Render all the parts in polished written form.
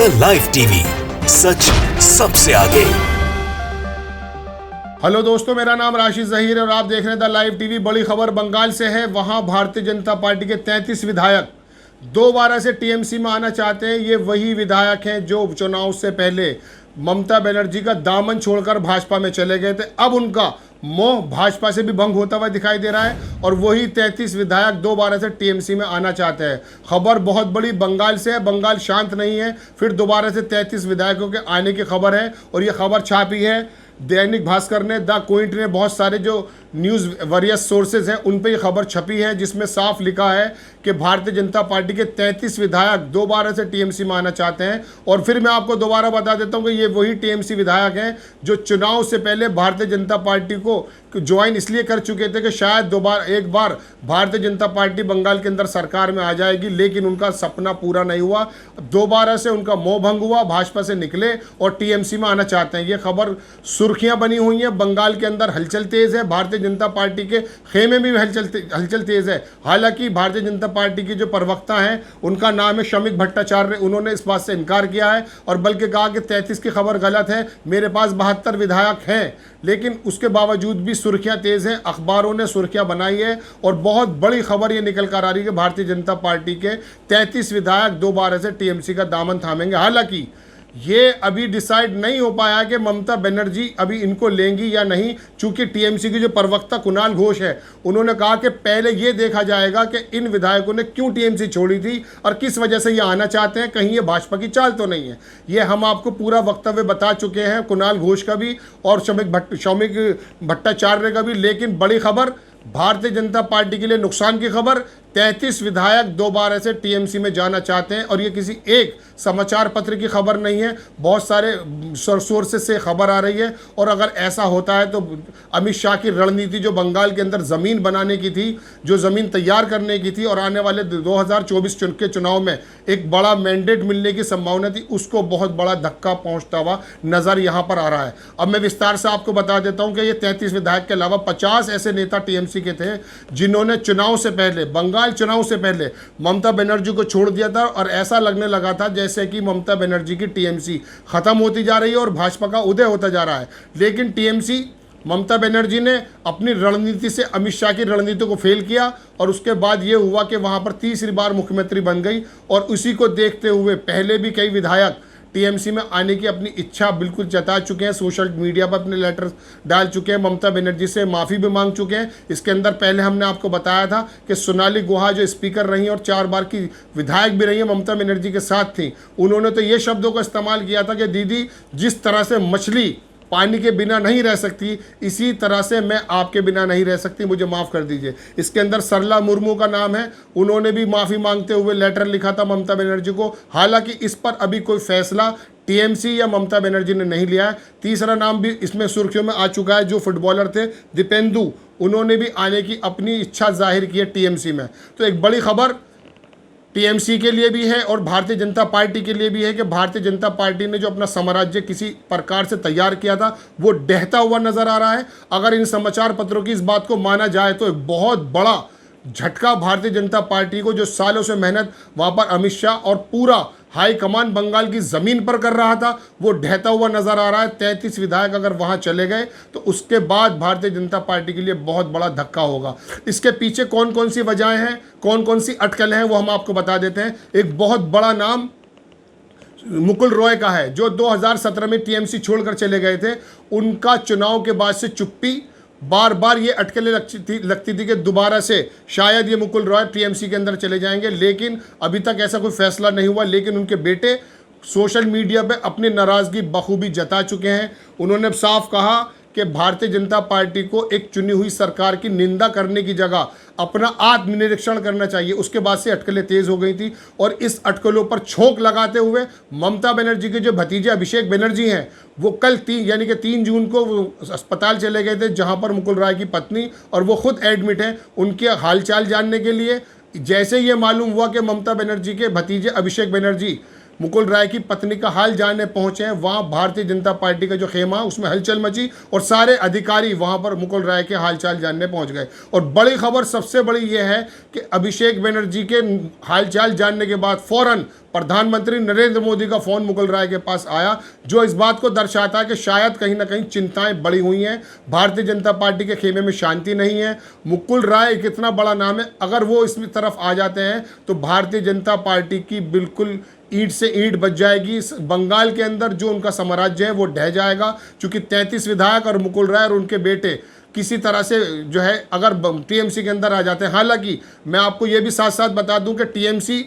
The live TV, सच सबसे आगे। Hello दोस्तों, मेरा नाम राशिद जहीर है और आप देख रहे हैं द लाइव टीवी। बड़ी खबर बंगाल से है। वहां भारतीय जनता पार्टी के 33 विधायक दोबारा से टीएमसी में आना चाहते हैं। ये वही विधायक हैं जो चुनाव से पहले ममता बनर्जी का दामन छोड़कर भाजपा में चले गए थे। अब उनका मोह भाजपा से भी भंग होता हुआ दिखाई दे रहा है और वही 33 विधायक दोबारा से टीएमसी में आना चाहते हैं। खबर बहुत बड़ी बंगाल से है। बंगाल शांत नहीं है, फिर दोबारा से 33 विधायकों के आने की खबर है और ये खबर छापी है दैनिक भास्कर ने, द क्विंट ने, बहुत सारे जो न्यूज़ वरियस सोर्सेज हैं उन पे ये खबर छपी है, जिसमें साफ लिखा है कि भारतीय जनता पार्टी के 33 विधायक दोबारा से टीएमसी में आना चाहते हैं। और फिर मैं आपको दोबारा बता देता हूं कि ये वही टीएमसी विधायक हैं जो चुनाव से पहले भारतीय जनता पार्टी को ज्वाइन इसलिए कर चुके थे कि शायद दोबारा एक बार भारतीय जनता पार्टी बंगाल के अंदर सरकार में आ जाएगी, लेकिन उनका सपना पूरा नहीं हुआ। दोबारा से उनका मोह भंग हुआ, भाजपा से निकले और टीएमसी में आना चाहते हैं। ये खबर सुर्खियां बनी हुई हैं। बंगाल के अंदर हलचल तेज है। भारतीय जनता पार्टी के खेमे में भी हलचल तेज है। हालांकि भारतीय जनता पार्टी के जो प्रवक्ता हैं उनका नाम है शमिक भट्टाचार्य, उन्होंने इस बात से इनकार किया है और बल्कि कहा कि 33 की खबर गलत है, मेरे पास 72 विधायक हैं। लेकिन उसके बावजूद भी सुर्खियां तेज हैं, अखबारों ने सुर्खियां बनाई है और बहुत बड़ी खबर ये निकल कर आ रही है कि भारतीय जनता पार्टी के 33 विधायक दोबारा से टीएमसी का दामन थामेंगे। हालांकि ये अभी डिसाइड नहीं हो पाया कि ममता बनर्जी अभी इनको लेंगी या नहीं, चूंकि टीएमसी के जो प्रवक्ता कुणाल घोष है उन्होंने कहा कि पहले ये देखा जाएगा कि इन विधायकों ने क्यों टीएमसी छोड़ी थी और किस वजह से ये आना चाहते हैं, कहीं ये भाजपा की चाल तो नहीं है। ये हम आपको पूरा वक्तव्य बता चुके हैं, कुणाल घोष का भी और शमिक भट्टाचार्य का भी। लेकिन बड़ी खबर भारतीय जनता पार्टी के लिए नुकसान की खबर, 33 विधायक दोबारा से टीएमसी में जाना चाहते हैं और ये किसी एक समाचार पत्र की खबर नहीं है, बहुत सारे सोर्सेज से खबर आ रही है। और अगर ऐसा होता है तो अमित शाह की रणनीति जो बंगाल के अंदर ज़मीन बनाने की थी, जो ज़मीन तैयार करने की थी और आने वाले 2024 के चुनाव में एक बड़ा मैंडेट मिलने की संभावना थी, उसको बहुत बड़ा धक्का पहुँचता हुआ नज़र यहाँ पर आ रहा है। अब मैं विस्तार से आपको बता देता हूँ कि ये 33 विधायक के अलावा 50 ऐसे नेता टीएमसी के थे जिन्होंने चुनाव से पहले, बंगाल चुनाव से पहले ममता बनर्जी को छोड़ दिया था और ऐसा लगने लगा था जैसे कि ममता बनर्जी की टीएमसी खत्म होती जा रही है और भाजपा का उदय होता जा रहा है। लेकिन टीएमसी, ममता बनर्जी ने अपनी रणनीति से अमित शाह की रणनीति को फेल किया और उसके बाद ये हुआ कि वहां पर तीसरी बार मुख्यमंत्री बन गई और उसी को देखते हुए पहले भी कई विधायक टीएमसी में आने की अपनी इच्छा बिल्कुल जता चुके हैं, सोशल मीडिया पर अपने लेटर डाल चुके हैं, ममता बनर्जी से माफ़ी भी मांग चुके हैं। इसके अंदर पहले हमने आपको बताया था कि सोनाली गुहा जो स्पीकर रही और 4 बार की विधायक भी रही है, ममता बनर्जी के साथ थी, उन्होंने तो ये शब्दों का इस्तेमाल किया था कि दीदी जिस तरह से मछली पानी के बिना नहीं रह सकती, इसी तरह से मैं आपके बिना नहीं रह सकती, मुझे माफ़ कर दीजिए। इसके अंदर सरला मुर्मू का नाम है, उन्होंने भी माफ़ी मांगते हुए लेटर लिखा था ममता बनर्जी को। हालांकि इस पर अभी कोई फैसला टीएमसी या ममता बनर्जी ने नहीं लिया है। तीसरा नाम भी इसमें सुर्खियों में आ चुका है, जो फुटबॉलर थे दीपेंदु, उन्होंने भी आने की अपनी इच्छा जाहिर की है टीएमसी में। तो एक बड़ी खबर टीएमसी के लिए भी है और भारतीय जनता पार्टी के लिए भी है कि भारतीय जनता पार्टी ने जो अपना साम्राज्य किसी प्रकार से तैयार किया था वो ढहता हुआ नजर आ रहा है। अगर इन समाचार पत्रों की इस बात को माना जाए तो एक बहुत बड़ा झटका भारतीय जनता पार्टी को, जो सालों से मेहनत वहाँ पर अमित शाह और पूरा हाई कमान बंगाल की ज़मीन पर कर रहा था, वो ढहता हुआ नज़र आ रहा है। 33 विधायक अगर वहाँ चले गए तो उसके बाद भारतीय जनता पार्टी के लिए बहुत बड़ा धक्का होगा। इसके पीछे कौन कौन सी वजहें हैं, कौन कौन सी अटकलें हैं, वो हम आपको बता देते हैं। एक बहुत बड़ा नाम मुकुल रॉय का है, जो 2017 में टीएमसी छोड़कर चले गए थे। उनका चुनाव के बाद से चुप्पी, बार बार ये अटकलें लगती थी कि दोबारा से शायद ये मुकुल रॉय टीएमसी के अंदर चले जाएंगे, लेकिन अभी तक ऐसा कोई फैसला नहीं हुआ। लेकिन उनके बेटे सोशल मीडिया पे अपनी नाराज़गी बखूबी जता चुके हैं। उन्होंने साफ कहा कि भारतीय जनता पार्टी को एक चुनी हुई सरकार की निंदा करने की जगह अपना आत्मनिरीक्षण करना चाहिए। उसके बाद से अटकलें तेज हो गई थी और इस अटकलों पर छोंक लगाते हुए ममता बनर्जी के जो भतीजे अभिषेक बनर्जी हैं वो कल 3 जून को अस्पताल चले गए थे, जहां पर मुकुल रॉय की पत्नी और वो खुद एडमिट हैं, उनके हालचाल जानने के लिए। जैसे ये मालूम हुआ कि ममता बनर्जी के भतीजे अभिषेक बनर्जी मुकुल रॉय की पत्नी का हाल जानने पहुंचे हैं, वहां भारतीय जनता पार्टी का जो खेमा उसमें हलचल मची और सारे अधिकारी वहां पर मुकुल रॉय के हालचाल जानने पहुंच गए। और बड़ी खबर सबसे बड़ी यह है कि अभिषेक बनर्जी के हालचाल जानने के बाद फौरन प्रधानमंत्री नरेंद्र मोदी का फोन मुकुल राय के पास आया, जो इस बात को दर्शाता है कि शायद कहीं ना कहीं चिंताएं बढ़ी हुई हैं, भारतीय जनता पार्टी के खेमे में शांति नहीं है। मुकुल राय एक इतना बड़ा नाम है, अगर वो इस तरफ आ जाते हैं तो भारतीय जनता पार्टी की बिल्कुल ईंट से ईंट बच जाएगी। बंगाल के अंदर जो उनका साम्राज्य है वो ढह जाएगा, क्योंकि 33 विधायक और मुकुल राय और उनके बेटे किसी तरह से जो है अगर टीएमसी के अंदर आ जाते हैं। हालांकि मैं आपको ये भी साथ साथ बता दूं कि टीएमसी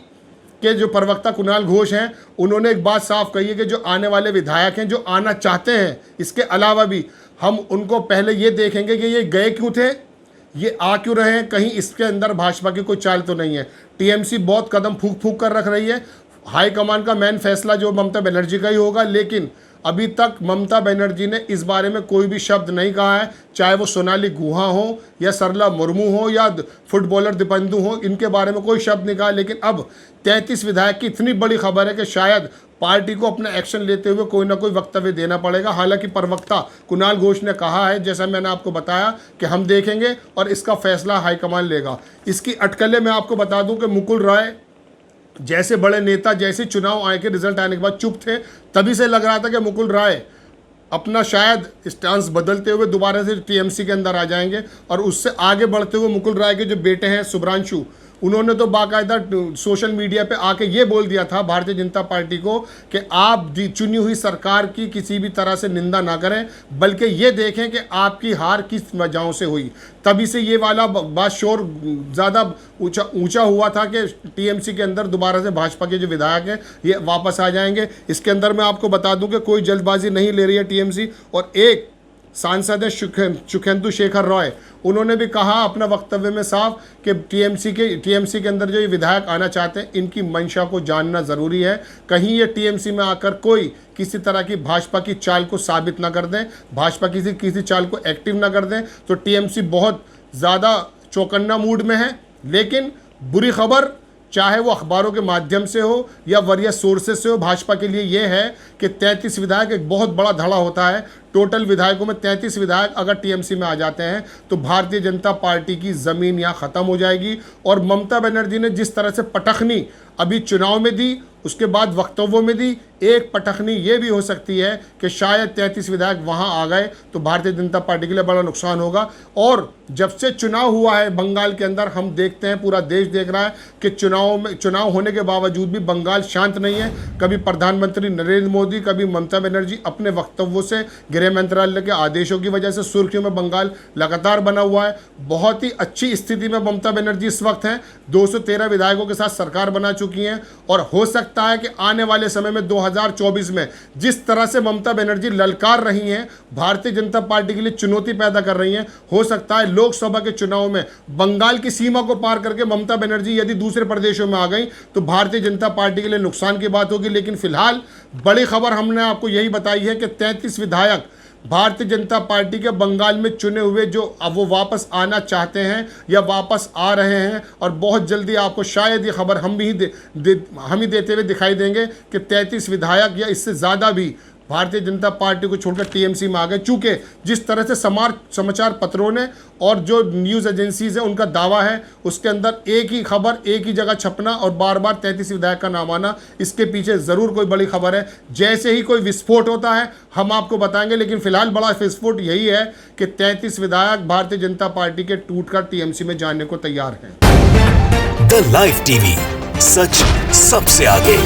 के जो प्रवक्ता कुणाल घोष हैं, उन्होंने एक बात साफ कही है कि जो आने वाले विधायक हैं, जो आना चाहते हैं, इसके अलावा भी हम उनको पहले ये देखेंगे कि ये गए क्यों थे, ये आ क्यों रहे हैं, कहीं इसके अंदर भाजपा की कोई चाल तो नहीं है। टीएमसी बहुत कदम फूंक फूंक कर रख रही है। हाईकमान का मेन फैसला जो ममता बनर्जी का ही होगा, लेकिन अभी तक ममता बनर्जी ने इस बारे में कोई भी शब्द नहीं कहा है, चाहे वो सोनाली गुहा हो या सरला मुर्मू हो या फुटबॉलर दीपेंदु हो, इनके बारे में कोई शब्द नहीं कहा। लेकिन अब 33 विधायक की इतनी बड़ी खबर है कि शायद पार्टी को अपना एक्शन लेते हुए कोई ना कोई वक्तव्य देना पड़ेगा। हालांकि प्रवक्ता कुणाल घोष ने कहा है, जैसा मैंने आपको बताया, कि हम देखेंगे और इसका फैसला हाईकमान लेगा। इसकी अटकलें मैं आपको बता दूं कि मुकुल राय जैसे बड़े नेता, जैसे चुनाव आए के रिजल्ट आने के बाद चुप थे, तभी से लग रहा था कि मुकुल राय अपना शायद स्टांस बदलते हुए दोबारा से टीएमसी के अंदर आ जाएंगे। और उससे आगे बढ़ते हुए मुकुल राय के जो बेटे हैं शुभ्रांशु, उन्होंने तो बाकायदा सोशल मीडिया पे आके ये बोल दिया था भारतीय जनता पार्टी को कि आप चुनी हुई सरकार की किसी भी तरह से निंदा ना करें, बल्कि ये देखें कि आपकी हार किस वजहों से हुई। तभी से ये वाला बात शोर ज़्यादा ऊंचा हुआ था कि टीएमसी के अंदर दोबारा से भाजपा के जो विधायक हैं ये वापस आ जाएंगे। इसके अंदर मैं आपको बता दूं कि कोई जल्दबाजी नहीं ले रही है टीएमसी। और एक सांसद है सुखेंदु शेखर रॉय, उन्होंने भी कहा अपना वक्तव्य में साफ कि टीएमसी के अंदर जो ये विधायक आना चाहते हैं, इनकी मंशा को जानना ज़रूरी है। कहीं ये टीएमसी में आकर कोई किसी तरह की भाजपा की चाल को साबित ना कर दें, भाजपा किसी चाल को एक्टिव ना कर दें, तो टीएमसी बहुत ज़्यादा चौकन्ना मूड में है। लेकिन बुरी खबर, चाहे वो अखबारों के माध्यम से हो या वरीय सोर्सेस से हो, भाजपा के लिए ये है कि 33 विधायक एक बहुत बड़ा धड़ा होता है। टोटल विधायकों में 33 विधायक अगर टीएमसी में आ जाते हैं तो भारतीय जनता पार्टी की ज़मीन यहाँ ख़त्म हो जाएगी। और ममता बनर्जी ने जिस तरह से पटखनी अभी चुनाव में दी, उसके बाद वक्तव्यों में दी, एक पटखनी ये भी हो सकती है कि शायद 33 विधायक वहाँ आ गए तो भारतीय जनता पार्टी के लिए बड़ा नुकसान होगा। और जब से चुनाव हुआ है बंगाल के अंदर, हम देखते हैं, पूरा देश देख रहा है कि चुनाव होने के बावजूद भी बंगाल शांत नहीं है। कभी प्रधानमंत्री नरेंद्र मोदी, कभी ममता बनर्जी अपने वक्तव्यों से, गृह मंत्रालय के आदेशों की वजह से सुर्खियों में बंगाल लगातार बना हुआ है। बहुत ही अच्छी स्थिति में ममता बनर्जी इस वक्त हैं, 213 विधायकों के साथ सरकार बना चुकी हैं। और हो सकता है कि आने वाले समय में 2024 में जिस तरह से ममता बनर्जी ललकार रही हैं, भारतीय जनता पार्टी के लिए चुनौती पैदा कर रही हैं, हो सकता है लोकसभा के चुनाव में बंगाल की सीमा को पार करके ममता बनर्जी यदि दूसरे प्रदेशों में आ गई तो भारतीय जनता पार्टी के लिए नुकसान की बात होगी। लेकिन फिलहाल बड़ी खबर हमने आपको यही बताई है कि 33 विधायक भारतीय जनता पार्टी के बंगाल में चुने हुए जो अब वो वापस आना चाहते हैं या वापस आ रहे हैं। और बहुत जल्दी आपको शायद ये खबर हम ही देते हुए दिखाई देंगे कि 33 विधायक या इससे ज़्यादा भी भारतीय जनता पार्टी को छोड़कर टीएमसी में आ गए। चूँकि जिस तरह से समाचार पत्रों ने और जो न्यूज़ एजेंसीज हैं उनका दावा है, उसके अंदर एक ही खबर एक ही जगह छपना और बार बार 33 विधायक का नाम आना, इसके पीछे ज़रूर कोई बड़ी खबर है। जैसे ही कोई विस्फोट होता है हम आपको बताएंगे। लेकिन फिलहाल बड़ा विस्फोट यही है कि 33 विधायक भारतीय जनता पार्टी के टूटकर टीएमसी में जाने को तैयार हैं। द लाइव टीवी, सच सबसे आगे।